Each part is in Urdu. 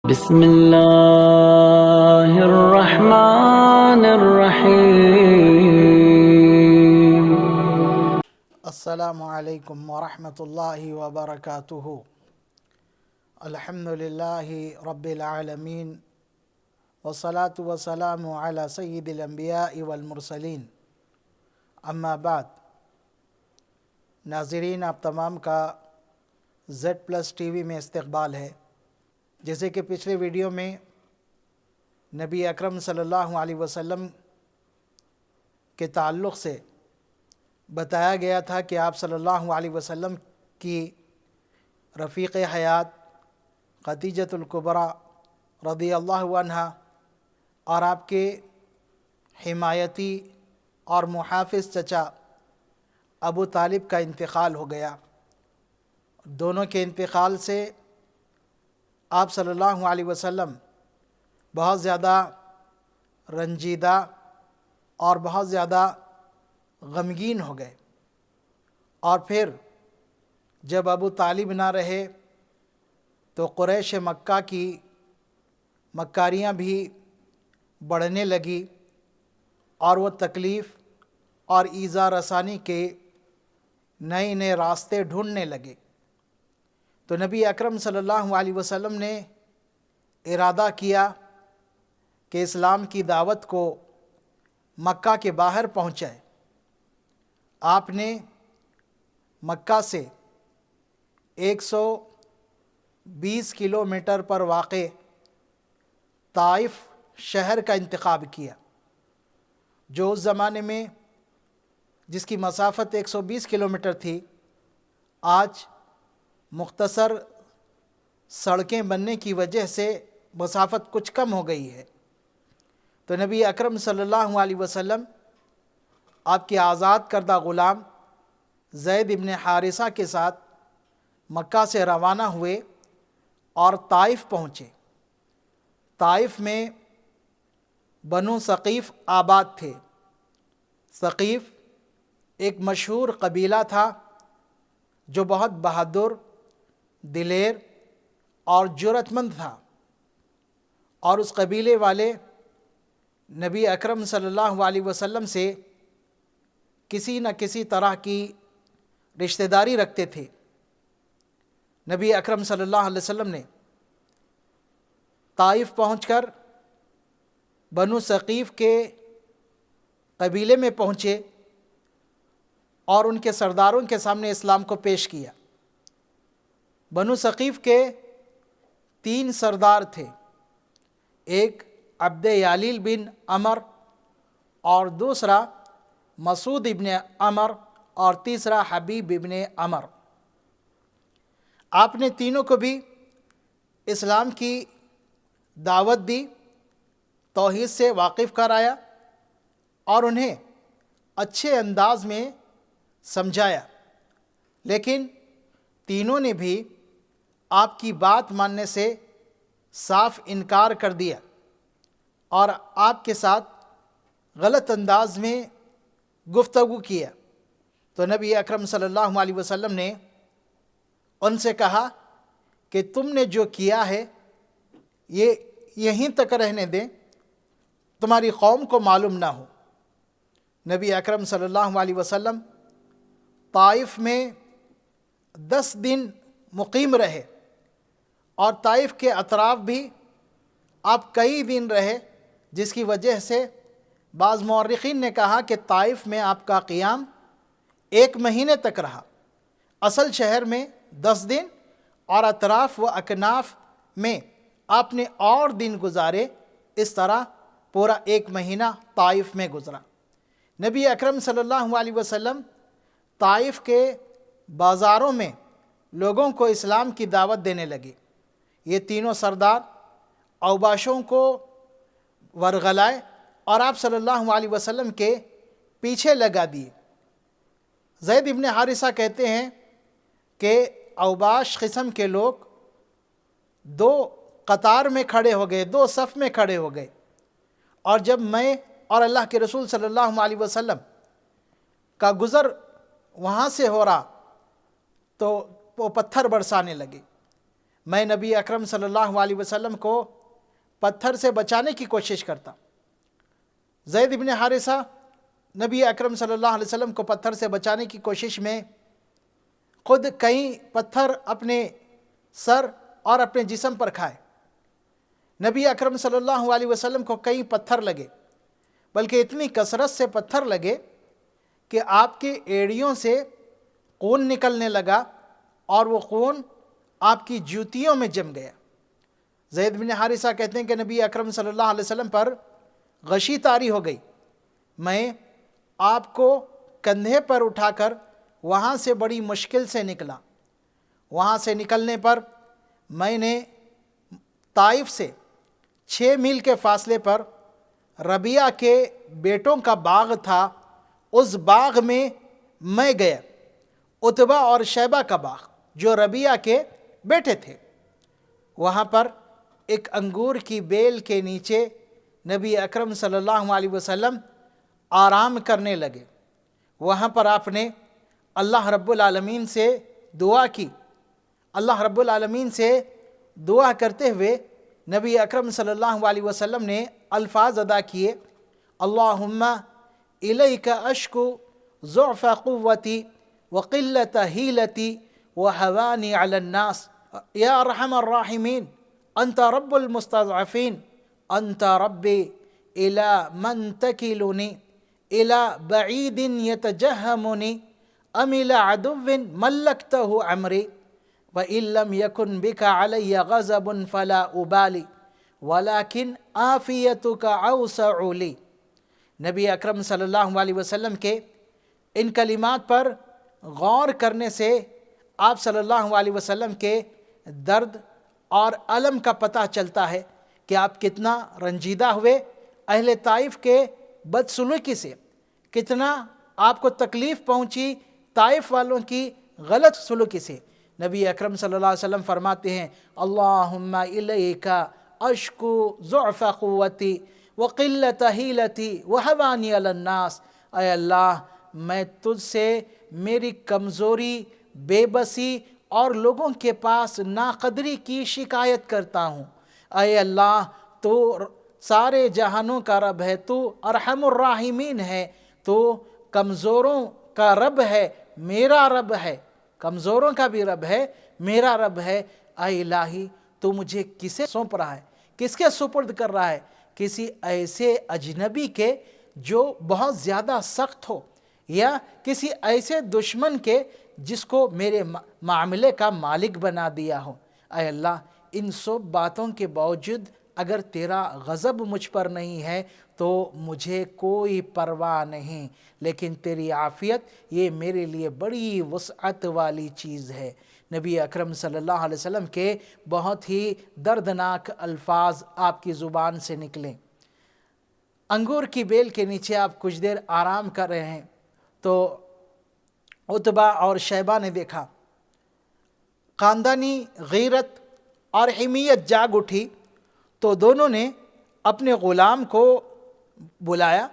بسم اللہ الرحمن الرحیم۔ السلام علیکم ورحمۃ اللہ وبرکاتہ۔ الحمد للہ رب العالمین والصلاة والسلام علی سید الانبیاء والمرسلین، اما بعد۔ ناظرین، آپ تمام کا Z+TV میں استقبال ہے۔ جیسے کہ پچھلے ویڈیو میں نبی اکرم صلی اللہ علیہ وسلم کے تعلق سے بتایا گیا تھا کہ آپ صلی اللہ علیہ وسلم کی رفیق حیات خدیجۃ الکبریٰ رضی اللہ عنہا اور آپ کے حمایتی اور محافظ چچا ابو طالب کا انتقال ہو گیا۔ دونوں کے انتقال سے آپ صلی اللہ علیہ وسلم بہت زیادہ رنجیدہ اور بہت زیادہ غمگین ہو گئے، اور پھر جب ابو طالب نہ رہے تو قریش مکہ کی مکاریاں بھی بڑھنے لگی اور وہ تکلیف اور ایذا رسانی کے نئے نئے راستے ڈھونڈنے لگے۔ تو نبی اکرم صلی اللہ علیہ وسلم نے ارادہ کیا کہ اسلام کی دعوت کو مکہ کے باہر پہنچائے۔ آپ نے مکہ سے 120 کلومیٹر پر واقع طائف شہر کا انتخاب کیا، جو اس زمانے میں جس کی مسافت 120 کلومیٹر تھی، آج مختصر سڑکیں بننے کی وجہ سے مسافت کچھ کم ہو گئی ہے۔ تو نبی اکرم صلی اللہ علیہ وسلم آپ کے آزاد کردہ غلام زید ابن حارثہ کے ساتھ مکہ سے روانہ ہوئے اور طائف پہنچے۔ طائف میں بنو ثقیف آباد تھے۔ ثقیف ایک مشہور قبیلہ تھا جو بہت بہادر، دلیر اور جرأت مند تھا، اور اس قبیلے والے نبی اکرم صلی اللہ علیہ وسلم سے کسی نہ کسی طرح کی رشتہ داری رکھتے تھے۔ نبی اکرم صلی اللہ علیہ وسلم نے طائف پہنچ کر بنو ثقیف کے قبیلے میں پہنچے اور ان کے سرداروں کے سامنے اسلام کو پیش کیا۔ بنو ثقیف کے 3 سردار تھے، ایک عبد یالیل بن عمر، اور دوسرا مسعود ابن عمر، اور تیسرا حبیب ابن عمر۔ آپ نے تینوں کو بھی اسلام کی دعوت دی، توحید سے واقف کرایا اور انہیں اچھے انداز میں سمجھایا، لیکن تینوں نے بھی آپ کی بات ماننے سے صاف انکار کر دیا اور آپ کے ساتھ غلط انداز میں گفتگو کیا۔ تو نبی اکرم صلی اللہ علیہ وسلم نے ان سے کہا کہ تم نے جو کیا ہے یہ یہیں تک رہنے دیں، تمہاری قوم کو معلوم نہ ہو۔ نبی اکرم صلی اللہ علیہ وسلم طائف میں 10 دن مقیم رہے، اور طائف کے اطراف بھی آپ کئی دن رہے، جس کی وجہ سے بعض مورخین نے کہا کہ طائف میں آپ کا قیام 1 مہینے تک رہا۔ اصل شہر میں 10 دن اور اطراف و اکناف میں آپ نے اور دن گزارے، اس طرح پورا 1 مہینہ طائف میں گزرا۔ نبی اکرم صلی اللہ علیہ وسلم طائف کے بازاروں میں لوگوں کو اسلام کی دعوت دینے لگے۔ یہ تینوں سردار اوباشوں کو ورغلائے اور آپ صلی اللہ علیہ وسلم کے پیچھے لگا دیے۔ زید ابن حارثہ کہتے ہیں کہ اوباش قسم کے لوگ 2 قطار میں کھڑے ہو گئے، 2 صف میں کھڑے ہو گئے، اور جب میں اور اللہ کے رسول صلی اللہ علیہ وسلم کا گزر وہاں سے ہو رہا تو وہ پتھر برسانے لگے۔ میں نبی اکرم صلی اللہ علیہ وسلم کو پتھر سے بچانے کی کوشش کرتا۔ زید بن حارثہ نبی اکرم صلی اللہ علیہ وسلم کو پتھر سے بچانے کی کوشش میں خود کئی پتھر اپنے سر اور اپنے جسم پر کھائے۔ نبی اکرم صلی اللہ علیہ وسلم کو کئی پتھر لگے، بلکہ اتنی کثرت سے پتھر لگے کہ آپ کے ایڑیوں سے خون نکلنے لگا اور وہ خون آپ کی جوتیوں میں جم گیا۔ زید بن حارثہ کہتے ہیں کہ نبی اکرم صلی اللہ علیہ وسلم پر غشی طاری ہو گئی، میں آپ کو کندھے پر اٹھا کر وہاں سے بڑی مشکل سے نکلا۔ وہاں سے نکلنے پر میں نے طائف سے 6 میل کے فاصلے پر ربیعہ کے بیٹوں کا باغ تھا، اس باغ میں گیا، عتبہ اور شیبہ کا باغ جو ربیعہ کے بیٹے تھے۔ وہاں پر ایک انگور کی بیل کے نیچے نبی اکرم صلی اللہ علیہ وسلم آرام کرنے لگے۔ وہاں پر آپ نے اللہ رب العالمین سے دعا کی۔ اللہ رب العالمین سے دعا کرتے ہوئے نبی اکرم صلی اللہ علیہ وسلم نے الفاظ ادا کیے، اللہم الیک اشکو ضعف قوتی وقلت حیلتی وہوانی علی الناس یا ارحم الراحمین انت رب المستضعفین انت ربی الی من تکلنی الی بعید یتجہمنی ام الی عدو ملکتہ عمری وَإِن لَّمْ يَكُنْ بِكَ عَلَيَّ غَضَبٌ فَلَا أُبَالِي وَلَكِنْ عَافِيَتُكَ أَوْسَعُ لِي۔ نبی اکرم صلی اللہ علیہ وسلم کے ان کلمات پر غور کرنے سے آپ صلی اللہ علیہ وسلم کے درد اور الم کا پتہ چلتا ہے کہ آپ کتنا رنجیدہ ہوئے اہل طائف کے بدسلوکی سے، کتنا آپ کو تکلیف پہنچی طائف والوں کی غلط سلوکی سے۔ نبی اکرم صلی اللہ علیہ وسلم فرماتے ہیں، اللہم الیک اشکو ضعف قوتی وقلت حیلتی وہوانی علی الناس، اے اللہ میں تجھ سے میری کمزوری، بے بسی اور لوگوں کے پاس ناقدری کی شکایت کرتا ہوں۔ اے اللہ تو سارے جہانوں کا رب ہے، تو ارحم الراحمین ہے، تو کمزوروں کا رب ہے، میرا رب ہے، کمزوروں کا بھی رب ہے، میرا رب ہے۔ اے الہی تو مجھے کسے سونپ رہا ہے، کس کے سپرد کر رہا ہے؟ کسی ایسے اجنبی کے جو بہت زیادہ سخت ہو، یا کسی ایسے دشمن کے جس کو میرے معاملے کا مالک بنا دیا ہو۔ اے اللہ ان سب باتوں کے باوجود اگر تیرا غضب مجھ پر نہیں ہے تو مجھے کوئی پرواہ نہیں، لیکن تیری عافیت یہ میرے لیے بڑی وسعت والی چیز ہے۔ نبی اکرم صلی اللہ علیہ وسلم کے بہت ہی دردناک الفاظ آپ کی زبان سے نکلیں۔ انگور کی بیل کے نیچے آپ کچھ دیر آرام کر رہے ہیں تو عتبہ اور شیبہ نے دیکھا، خاندانی غیرت اور حمیت جاگ اٹھی، تو دونوں نے اپنے غلام کو بلایا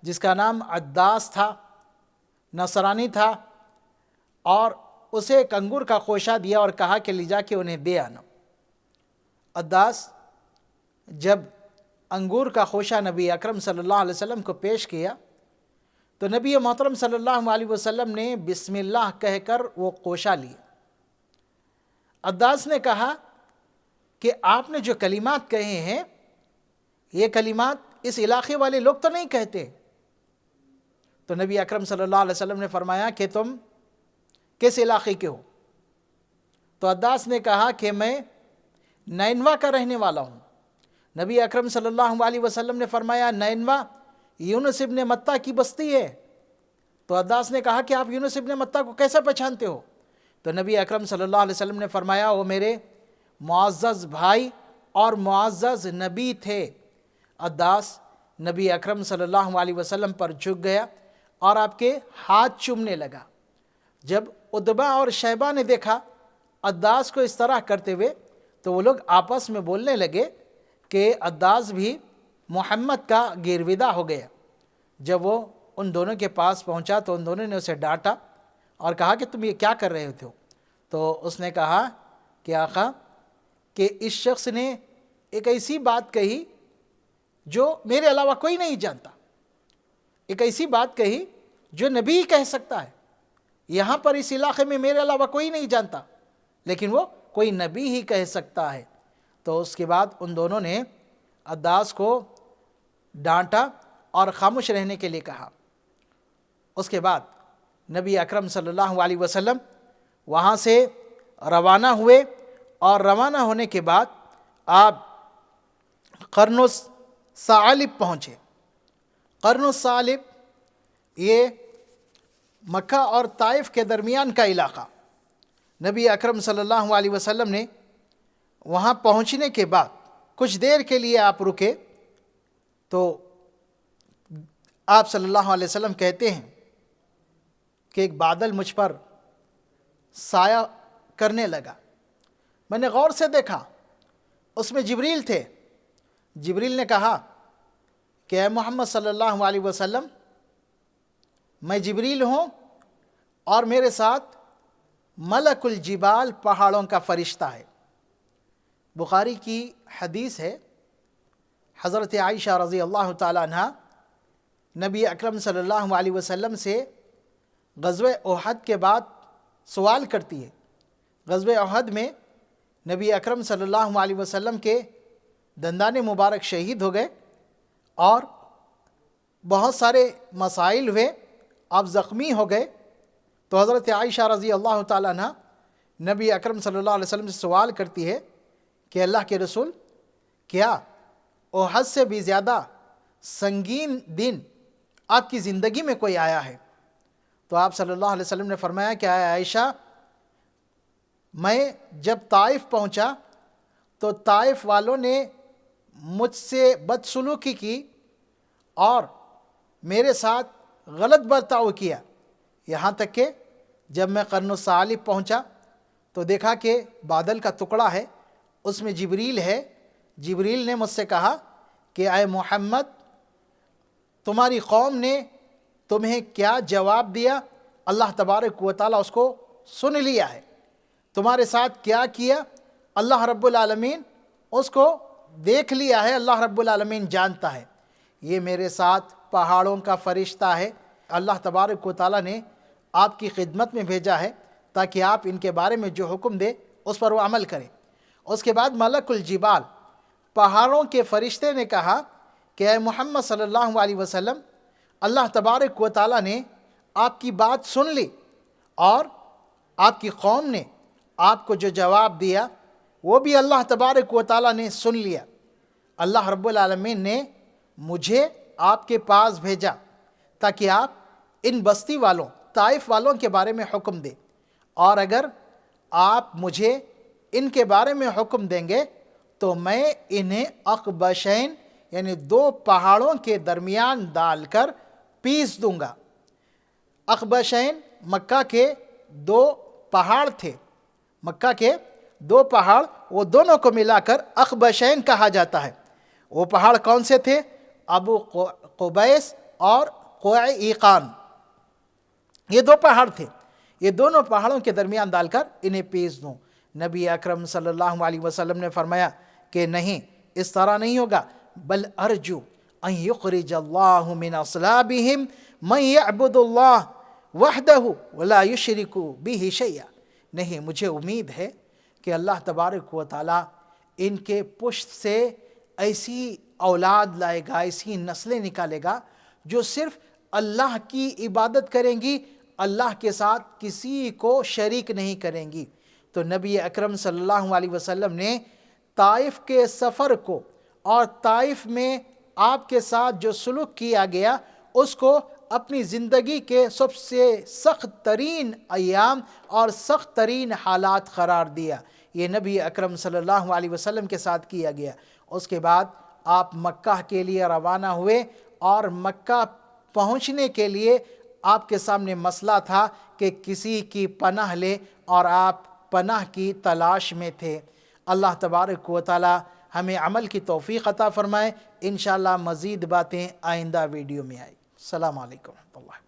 جس کا نام عداس تھا، نصرانی تھا، اور اسے ایک انگور کا خوشہ دیا اور کہا کہ لے جا کے انہیں دے آنا۔ عداس جب انگور کا خوشہ نبی اکرم صلی اللہ علیہ وسلم کو پیش کیا تو نبی محترم صلی اللہ علیہ وسلم نے بسم اللہ کہہ کر وہ خوشہ لیا۔ عداس نے کہا کہ آپ نے جو کلمات کہے ہیں یہ کلمات اس علاقے والے لوگ تو نہیں کہتے۔ تو نبی اکرم صلی اللہ علیہ وسلم نے فرمایا کہ تم کس علاقے کے ہو؟ تو عداس نے کہا کہ میں نینوا کا رہنے والا ہوں۔ نبی اکرم صلی اللہ علیہ وسلم نے فرمایا نینوا یونس ابن متہ کی بستی ہے۔ تو عداس نے کہا کہ آپ یونس ابن متہ کو کیسے پہچانتے ہو؟ تو نبی اکرم صلی اللہ علیہ وسلم نے فرمایا وہ میرے معزز بھائی اور معزز نبی تھے۔ عداس نبی اکرم صلی اللہ علیہ وسلم پر جھک گیا اور آپ کے ہاتھ چومنے لگا۔ جب عتبہ اور شیبہ نے دیکھا عداس کو اس طرح کرتے ہوئے تو وہ لوگ آپس میں بولنے لگے کہ عداس بھی محمد کا گرویدہ ہو گیا۔ جب وہ ان دونوں کے پاس پہنچا تو ان دونوں نے اسے ڈانٹا اور کہا کہ تم یہ کیا کر رہے ہو؟ تو اس نے کہا کہ آقا کہ اس شخص نے ایک ایسی بات کہی جو میرے علاوہ کوئی نہیں جانتا، ایک ایسی بات کہی جو نبی ہی کہہ سکتا ہے، یہاں پر اس علاقے میں میرے علاوہ کوئی نہیں جانتا، لیکن وہ کوئی نبی ہی کہہ سکتا ہے۔ تو اس کے بعد ان دونوں نے عداس کو ڈانٹا اور خاموش رہنے کے لیے کہا۔ اس کے بعد نبی اکرم صلی اللہ علیہ وسلم وہاں سے روانہ ہوئے، اور روانہ ہونے کے بعد آپ قرن الثعالب پہنچے۔ قرن الثعالب یہ مکہ اور طائف کے درمیان کا علاقہ۔ نبی اکرم صلی اللہ علیہ وسلم نے وہاں پہنچنے کے بعد کچھ دیر کے لیے آپ رکے، تو آپ صلی اللہ علیہ وسلم کہتے ہیں کہ ایک بادل مجھ پر سایہ کرنے لگا، میں نے غور سے دیکھا، اس میں جبریل تھے۔ جبریل نے کہا کہ اے محمد صلی اللہ علیہ وسلم، میں جبریل ہوں اور میرے ساتھ ملک الجبال پہاڑوں کا فرشتہ ہے۔ بخاری کی حدیث ہے، حضرت عائشہ رضی اللہ تعالی عنہ نبی اکرم صلی اللہ علیہ وسلم سے غزوہ احد کے بعد سوال کرتی ہے۔ غزوہ احد میں نبی اکرم صلی اللہ علیہ وسلم کے دندان مبارک شہید ہو گئے اور بہت سارے مسائل ہوئے، آپ زخمی ہو گئے، تو حضرت عائشہ رضی اللہ تعالیٰ عنہ نبی اکرم صلی اللہ علیہ وسلم سے سوال کرتی ہے کہ اللہ کے رسول، کیا احد سے بھی زیادہ سنگین دن آپ کی زندگی میں کوئی آیا ہے؟ تو آپ صلی اللہ علیہ وسلم نے فرمایا کہ اے عائشہ، میں جب طائف پہنچا تو طائف والوں نے مجھ سے بدسلوکی کی اور میرے ساتھ غلط برتاؤ کیا، یہاں تک کہ جب میں قرن الثعالب پہنچا تو دیکھا کہ بادل کا ٹکڑا ہے، اس میں جبریل ہے۔ جبریل نے مجھ سے کہا کہ اے محمد، تمہاری قوم نے تمہیں کیا جواب دیا؟ اللہ تبارک و تعالیٰ اس کو سن لیا ہے۔ تمہارے ساتھ کیا کیا؟ اللہ رب العالمین اس کو دیکھ لیا ہے، اللہ رب العالمین جانتا ہے۔ یہ میرے ساتھ پہاڑوں کا فرشتہ ہے، اللہ تبارک و تعالیٰ نے آپ کی خدمت میں بھیجا ہے تاکہ آپ ان کے بارے میں جو حکم دے اس پر وہ عمل کریں۔ اس کے بعد ملک الجبال پہاڑوں کے فرشتے نے کہا کہ اے محمد صلی اللہ علیہ وسلم، اللہ تبارک و تعالیٰ نے آپ کی بات سن لی اور آپ کی قوم نے آپ کو جو جواب دیا وہ بھی اللہ تبارک و تعالیٰ نے سن لیا۔ اللہ رب العالمین نے مجھے آپ کے پاس بھیجا تاکہ آپ ان بستی والوں، طائف والوں کے بارے میں حکم دیں، اور اگر آپ مجھے ان کے بارے میں حکم دیں گے تو میں انہیں اقبشین یعنی دو پہاڑوں کے درمیان ڈال کر پیس دوں گا۔ اقبشین مکہ کے دو پہاڑ تھے، مکہ کے دو پہاڑ، وہ دونوں کو ملا کر اقبشین کہا جاتا ہے۔ وہ پہاڑ کون سے تھے؟ ابو قبیس اور قعیقان، یہ دو پہاڑ تھے۔ یہ دونوں پہاڑوں کے درمیان ڈال کر انہیں پیس دوں۔ نبی اکرم صلی اللہ علیہ وسلم نے فرمایا کہ نہیں، اس طرح نہیں ہوگا، بل ارجو ان یخرج اللہ من اصلابہم من یعبد اللہ وحدہ ولا یشرک بہ شیئا۔ نہیں، مجھے امید ہے کہ اللہ تبارک و تعالیٰ ان کے پشت سے ایسی اولاد لائے گا، ایسی نسلیں نکالے گا جو صرف اللہ کی عبادت کریں گی، اللہ کے ساتھ کسی کو شریک نہیں کریں گی۔ تو نبی اکرم صلی اللہ علیہ وسلم نے طائف کے سفر کو اور طائف میں آپ کے ساتھ جو سلوک کیا گیا اس کو اپنی زندگی کے سب سے سخت ترین ایام اور سخت ترین حالات قرار دیا۔ یہ نبی اکرم صلی اللہ علیہ وسلم کے ساتھ کیا گیا۔ اس کے بعد آپ مکہ کے لیے روانہ ہوئے، اور مکہ پہنچنے کے لیے آپ کے سامنے مسئلہ تھا کہ کسی کی پناہ لے، اور آپ پناہ کی تلاش میں تھے۔ اللہ تبارک و تعالی ہمیں عمل کی توفیق عطا فرمائے۔ انشاءاللہ مزید باتیں آئندہ ویڈیو میں آئیں۔ السلام علیکم ورحمۃ اللہ۔